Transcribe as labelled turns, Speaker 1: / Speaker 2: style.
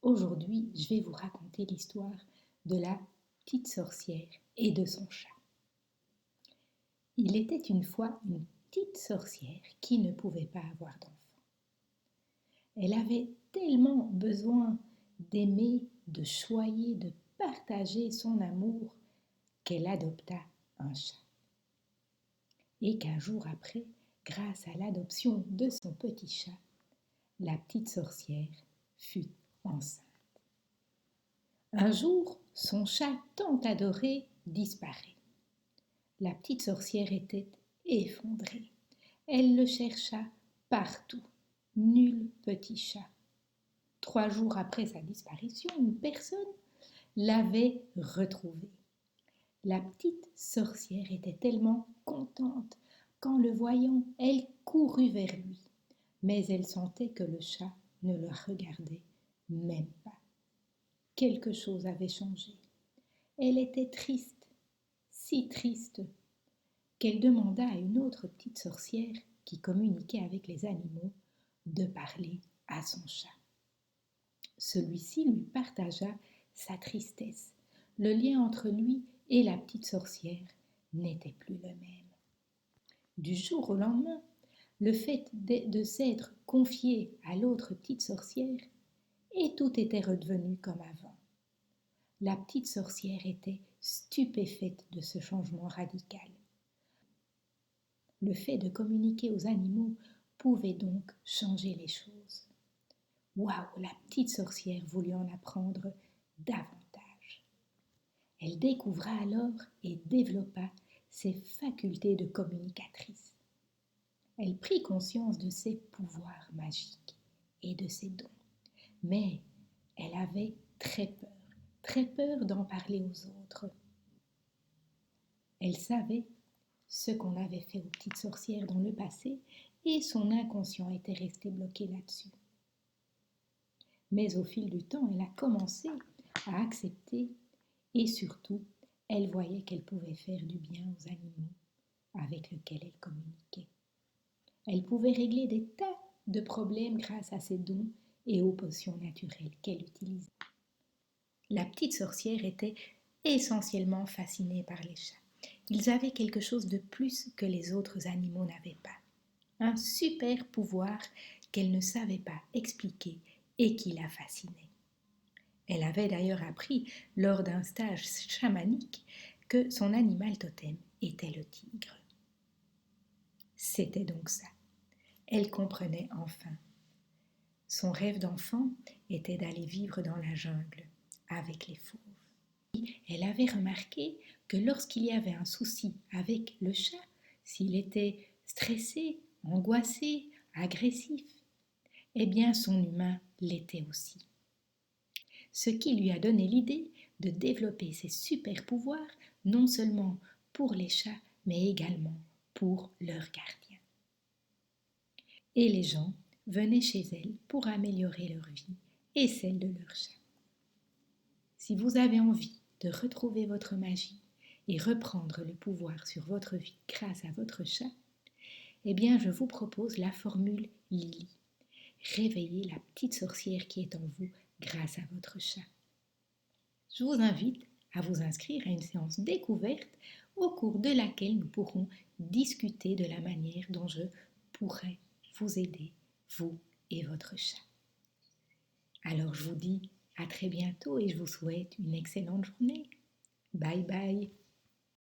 Speaker 1: Aujourd'hui, je vais vous raconter l'histoire de la petite sorcière et de son chat. Il était une fois une petite sorcière qui ne pouvait pas avoir d'enfant. Elle avait tellement besoin d'aimer, de choyer, de partager son amour qu'elle adopta un chat. Et qu'un jour après, grâce à l'adoption de son petit chat, la petite sorcière fut enceinte. Un jour, son chat tant adoré disparaît. La petite sorcière était effondrée. Elle le chercha partout. Nul petit chat. 3 jours après sa disparition, une personne l'avait retrouvé. La petite sorcière était tellement contente qu'en le voyant, elle courut vers lui. Mais elle sentait que le chat ne la regardait même pas. Quelque chose avait changé. Elle était triste, si triste, qu'elle demanda à une autre petite sorcière qui communiquait avec les animaux de parler à son chat. Celui-ci lui partagea sa tristesse. Le lien entre lui et la petite sorcière n'était plus le même. Du jour au lendemain, le fait de s'être confié à l'autre petite sorcière, et tout était redevenu comme avant. La petite sorcière était stupéfaite de ce changement radical. Le fait de communiquer aux animaux pouvait donc changer les choses. Waouh, la petite sorcière voulut en apprendre davantage. Elle découvra alors et développa ses facultés de communicatrice. Elle prit conscience de ses pouvoirs magiques et de ses dons. Mais elle avait très peur d'en parler aux autres. Elle savait ce qu'on avait fait aux petites sorcières dans le passé et son inconscient était resté bloqué là-dessus. Mais au fil du temps, elle a commencé à accepter et surtout, elle voyait qu'elle pouvait faire du bien aux animaux avec lesquels elle communiquait. Elle pouvait régler des tas de problèmes grâce à ses dons et aux potions naturelles qu'elle utilisait. La petite sorcière était essentiellement fascinée par les chats. Ils avaient quelque chose de plus que les autres animaux n'avaient pas. Un super pouvoir qu'elle ne savait pas expliquer et qui la fascinait. Elle avait d'ailleurs appris lors d'un stage chamanique que son animal totem était le tigre. C'était donc ça. Elle comprenait enfin. Son rêve d'enfant était d'aller vivre dans la jungle avec les fauves. Elle avait remarqué que lorsqu'il y avait un souci avec le chat, s'il était stressé, angoissé, agressif, eh bien son humain l'était aussi. Ce qui lui a donné l'idée de développer ses super pouvoirs non seulement pour les chats, mais également pour leurs gardiens. Et les gens venaient chez elle pour améliorer leur vie et celle de leurs chats. Si vous avez envie de retrouver votre magie et reprendre le pouvoir sur votre vie grâce à votre chat, eh bien je vous propose la formule Lily. Réveillez la petite sorcière qui est en vous grâce à votre chat. Je vous invite à vous inscrire à une séance découverte au cours de laquelle nous pourrons discuter de la manière dont je pourrais vous aider, vous et votre chat. Alors je vous dis à très bientôt et je vous souhaite une excellente journée. Bye bye.